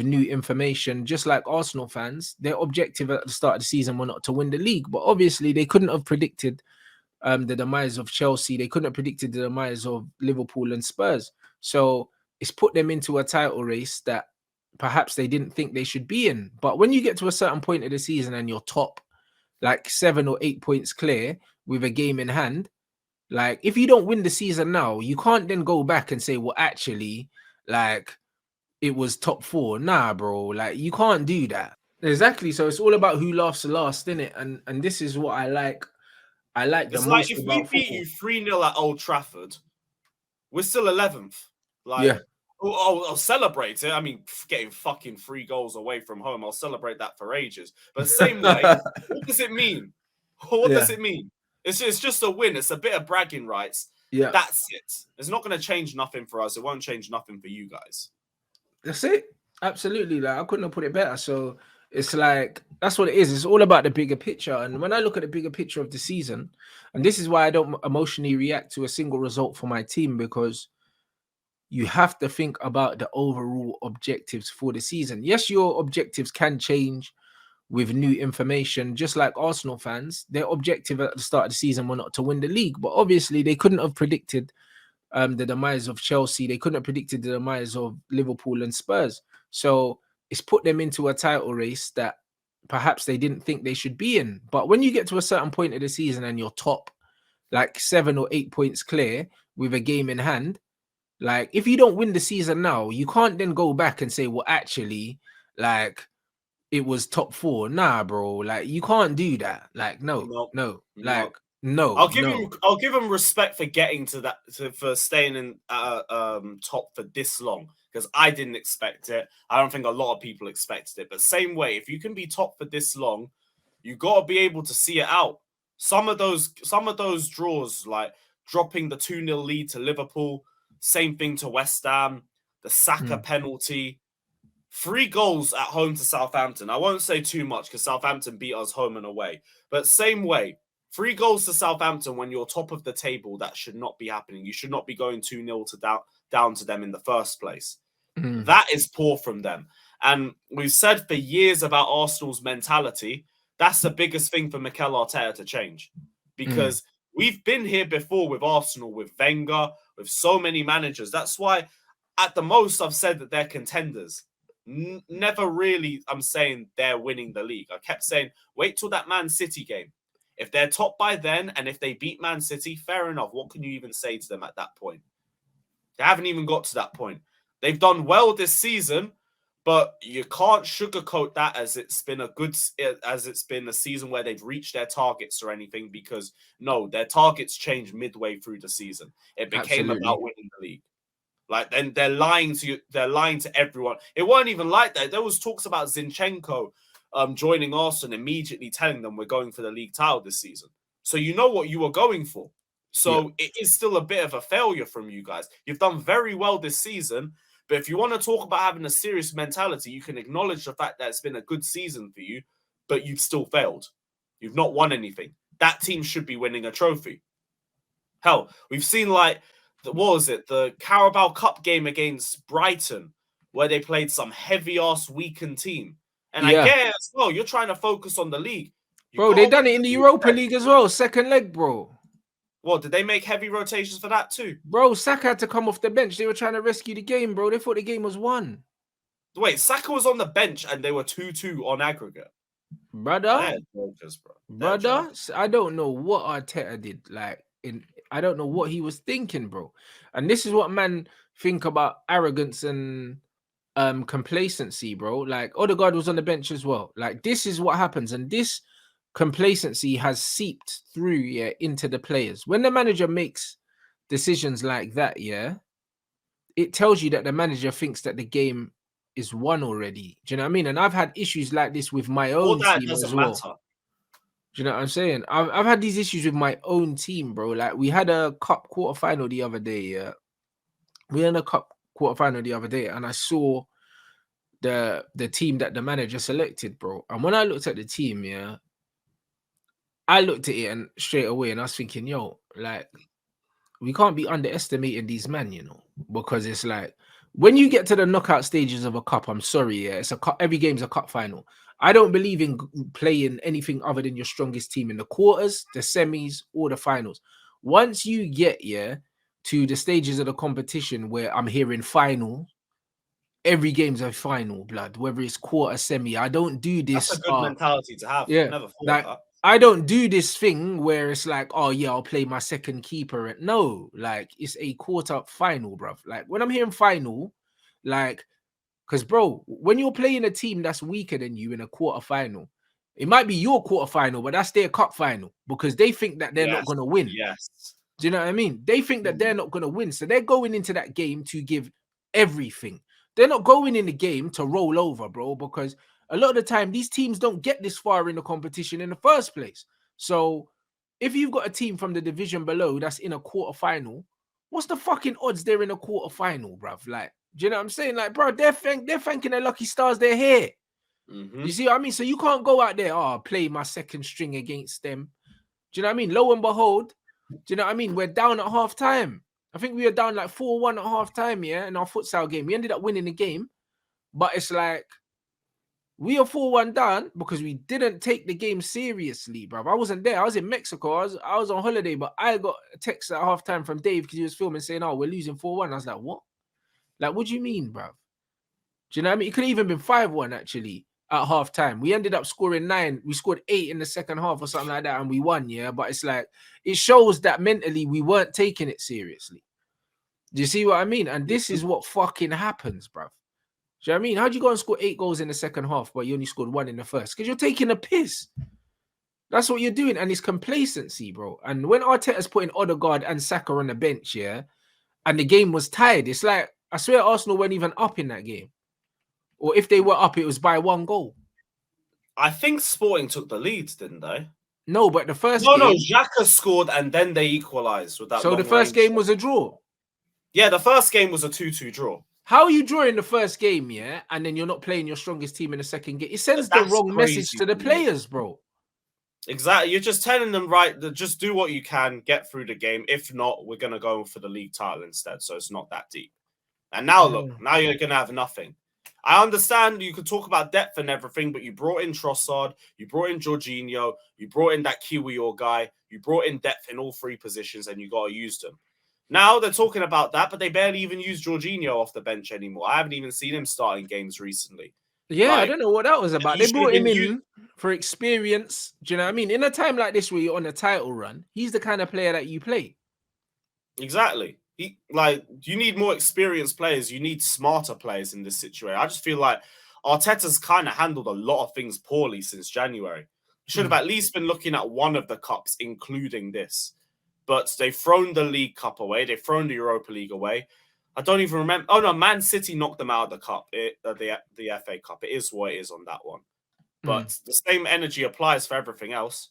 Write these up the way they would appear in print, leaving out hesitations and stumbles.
new information, just like Arsenal fans. Their objective at the start of the season were not to win the league, but obviously they couldn't have predicted the demise of Chelsea. They couldn't have predicted the demise of Liverpool and Spurs. So it's put them into a title race that perhaps they didn't think they should be in. But when you get to a certain point of the season and you're top, like 7 or 8 points clear with a game in hand, like if you don't win the season now, you can't then go back and say, well, actually, like it was top 4. Nah, bro, like you can't do that. Exactly. So it's all about who laughs the last, innit? And this is what I like. I like the It's like most if we about beat football. you 3-0 at Old Trafford, we're still 11th. Like, Yeah. I'll celebrate it. I mean, getting fucking 3 goals away from home, I'll celebrate that for ages. But same way, what does it mean? What does it mean? It's just a win. It's a bit of bragging rights. Yeah. That's it. It's not going to change nothing for us. It won't change nothing for you guys. That's it. Absolutely. Like I couldn't have put it better. So it's like that's what it is. It's all about the bigger picture. And when I look at the bigger picture of the season, and this is why I don't emotionally react to a single result for my team, because you have to think about the overall objectives for the season. Yes, your objectives can change with new information, just like Arsenal fans. Their objective at the start of the season were not to win the league, but obviously they couldn't have predicted the demise of Chelsea. They couldn't have predicted the demise of Liverpool and Spurs. So it's put them into a title race that perhaps they didn't think they should be in. But when you get to a certain point of the season and you're top, like 7 or 8 points clear with a game in hand, like if you don't win the season now, you can't then go back and say, well, actually, like it was top 4. Nah, bro, like you can't do that. Like no. Like no. I'll give him respect for getting to that, for staying in top for this long, because I didn't expect it. I don't think a lot of people expected it. But same way, if you can be top for this long, you got to be able to see it out. Some of those draws, like dropping the 2-0 lead to Liverpool, same thing to West Ham, the Saka penalty, 3 goals at home to Southampton. I won't say too much because Southampton beat us home and away. But same way, 3 goals to Southampton when you're top of the table, that should not be happening. You should not be going 2-0 down to them in the first place. That is poor from them. And we've said for years about Arsenal's mentality. That's the biggest thing for Mikel Arteta to change. Because we've been here before with Arsenal, with Wenger, with so many managers. That's why, at the most, I've said that they're contenders. Never really I'm saying they're winning the league. I kept saying, wait till that Man City game. If they're top by then, and if they beat Man City, fair enough. What can you even say to them at that point? They haven't even got to that point. They've done well this season, but you can't sugarcoat that as it's been a season where they've reached their targets or anything, because no, their targets changed midway through the season. It became about winning the league. Like, then they're lying to everyone. It weren't even like that. There was talks about Zinchenko joining Arsenal, immediately telling them we're going for the league title this season. So you know what you were going for. So it is still a bit of a failure from you guys. You've done very well this season, but if you want to talk about having a serious mentality, you can acknowledge the fact that it's been a good season for you, but you've still failed. You've not won anything. That team should be winning a trophy. Hell, we've seen what was it? The Carabao Cup game against Brighton, where they played some heavy-ass weakened team. And I guess, you're trying to focus on the league. Bro, they done it in the Europa League as well. Second leg, bro. What, did they make heavy rotations for that too? Bro, Saka had to come off the bench. They were trying to rescue the game, bro. They thought the game was won. Wait, Saka was on the bench and they were 2-2 on aggregate. Brother, jokers, bro. Brother, I don't know what Arteta did. I don't know what he was thinking, bro. And this is what man think about arrogance and complacency, bro. Like Odegaard was on the bench as well. Like this is what happens, and this complacency has seeped through into the players. When the manager makes decisions like that, it tells you that the manager thinks that the game is won already. Do you know what I mean? And I've had issues like this with my own team as well. Matter. Do you know what I'm saying? I've had these issues with my own team, bro. Like we had a cup quarterfinal the other day. We had a cup quarterfinal the other day, and I saw the team that the manager selected, bro. And when I looked at the team, I looked at it and straight away, and I was thinking, yo, like we can't be underestimating these men, because it's like when you get to the knockout stages of a cup, I'm sorry, yeah, it's a cup. Every game's a cup final. I don't believe in playing anything other than your strongest team in the quarters, the semis, or the finals. Once you get to the stages of the competition where I'm hearing final, every game's a final, blood. Whether it's quarter, semi, I don't do That's a this. good mentality to have. Yeah, Never thought like of that. I don't do this thing where it's like, oh yeah, I'll play my second keeper. No, like it's a quarter final, bruv. Like when I'm hearing final, like, because bro, when you're playing a team that's weaker than you in a quarter final, it might be your quarter final, but that's their cup final because they think that they're not Yes. gonna win. Yes. Do you know what I mean? They think that they're not gonna win, so they're going into that game to give everything. They're not going in the game to roll over, bro, because a lot of the time these teams don't get this far in the competition in the first place. So if you've got a team from the division below that's in a quarter final, what's the fucking odds they're in a quarter final, bruv? Like, do you know what I'm saying? Like, bro, they're thanking their lucky stars they're here. You see what I mean? So you can't go out there, play my second string against them. Do you know what I mean? Lo and behold, do you know what I mean? We're down at half time. I think we were down like 4-1 at half time, in our futsal game. We ended up winning the game, but it's like we are 4-1 down because we didn't take the game seriously, bro. I wasn't there. I was in Mexico. I was on holiday, but I got a text at half time from Dave because he was filming saying, oh, we're losing 4-1. I was like, what? Like, what do you mean, bro? Do you know what I mean? It could have even been 5-1 actually at half time. We ended up scoring 9. We scored 8 in the second half or something like that, and we won, But it's like, it shows that mentally we weren't taking it seriously. Do you see what I mean? And this is what fucking happens, bruv. Do you know what I mean? How'd you go and score 8 goals in the second half, but you only scored 1 in the first? Because you're taking a piss. That's what you're doing, and it's complacency, bro. And when Arteta's putting Odegaard and Saka on the bench, and the game was tied, it's like, I swear Arsenal weren't even up in that game. Or if they were up, it was by 1 goal. I think Sporting took the lead, didn't they? No, but the first game... No, Xhaka scored and then they equalised with that. So the first game was a draw? Yeah, the first game was a 2-2 draw. How are you drawing the first game, and then you're not playing your strongest team in the second game? It sends the wrong message to the players, bro. Exactly. You're just telling them, right, just do what you can, get through the game. If not, we're going to go for the league title instead. So it's not that deep. And now, look, now you're going to have nothing. I understand you could talk about depth and everything, but you brought in Trossard, you brought in Jorginho, you brought in that Kiwior guy, you brought in depth in all 3 positions, and you got to use them. Now they're talking about that, but they barely even use Jorginho off the bench anymore. I haven't even seen him starting games recently. Yeah, I don't know what that was about. They brought him in for experience. Do you know what I mean? In a time like this where you're on a title run, he's the kind of player that you play. Exactly. You need more experienced players. You need smarter players in this situation. I just feel like Arteta's kind of handled a lot of things poorly since January. Should have at least been looking at one of the cups, including this. But they've thrown the League Cup away. They've thrown the Europa League away. I don't even remember. Oh, no, Man City knocked them out of the cup, the FA Cup. It is what it is on that one. But the same energy applies for everything else.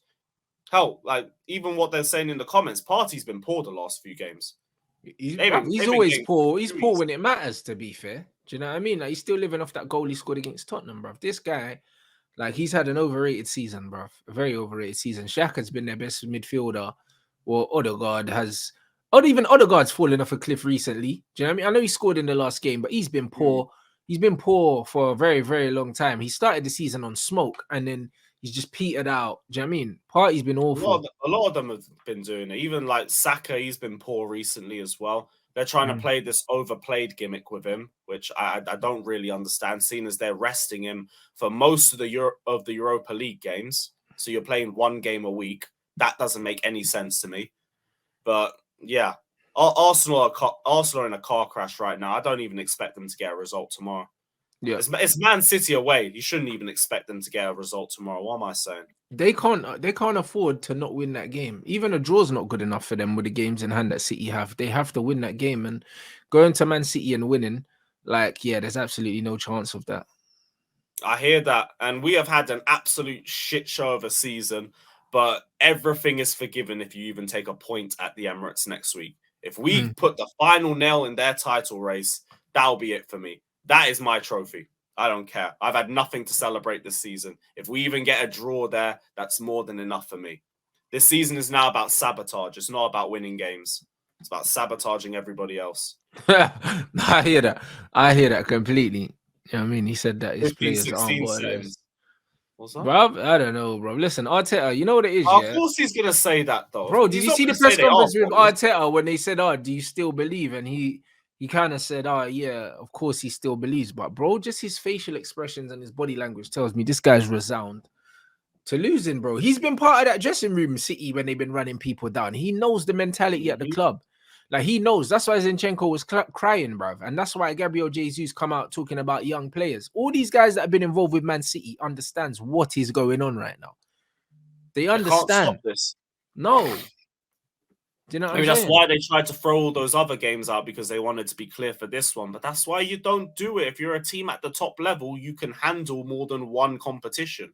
Hell, like, even what they're saying in the comments, Partey's been poor the last few games. He's always poor. He's poor when it matters, to be fair. Do you know what I mean? Like, he's still living off that goal he scored against Tottenham, bruv. This guy, like, he's had an overrated season, bruv. A very overrated season. Xhaka's been their best midfielder. Or Odegaard has... even Odegaard's fallen off a cliff recently. Do you know what I mean? I know he scored in the last game, but he's been poor. He's been poor for a very, very long time. He started the season on smoke, and then he's just petered out. Do you know what I mean? Partey's been awful. A lot of them have been doing it. Even like Saka, he's been poor recently as well. They're trying to play this overplayed gimmick with him, which I don't really understand, seeing as they're resting him for most of the Europa League games. So you're playing 1 game a week. That doesn't make any sense to me. But yeah, Arsenal are in a car crash right now. I don't even expect them to get a result tomorrow. Yeah, it's Man City away. You shouldn't even expect them to get a result tomorrow. What am I saying? They can't afford to not win that game. Even a draw's not good enough for them with the games in hand that City have. They have to win that game, and going to Man City and winning, there's absolutely no chance of that. I hear that, and we have had an absolute shit show of a season, but everything is forgiven if you even take a point at the Emirates next week. If we put the final nail in their title race, that'll be it for me. That is my trophy. I don't care. I've had nothing to celebrate this season. If we even get a draw there, that's more than enough for me. This season is now about sabotage. It's not about winning games. It's about sabotaging everybody else. I hear that. I hear that completely. You know what I mean? He said that his 15, players aren't 16 what it settings. is. What's that? Bro, I don't know, bro. Listen, Arteta, you know what it is, Of yeah? course he's gonna say that though. Bro, did He's you not see the gonna say press they are conference with bombers. Arteta when they said, "Oh, do you still believe?" And he kind of said, "Oh, yeah, of course he still believes." But bro, just his facial expressions and his body language tells me this guy's resound to losing, bro. He's been part of that dressing room, City, when they've been running people down. He knows the mentality at the club. Like, he knows. That's why Zinchenko was crying, bruv. And that's why Gabriel Jesus come out talking about young players. All these guys that have been involved with Man City understands what is going on right now. They understand. They can't stop this. No. Do you know what I'm that's saying? why they tried to throw all those other games out, because they wanted to be clear for this one. But that's why you don't do it. If you're a team at the top level, you can handle more than one competition.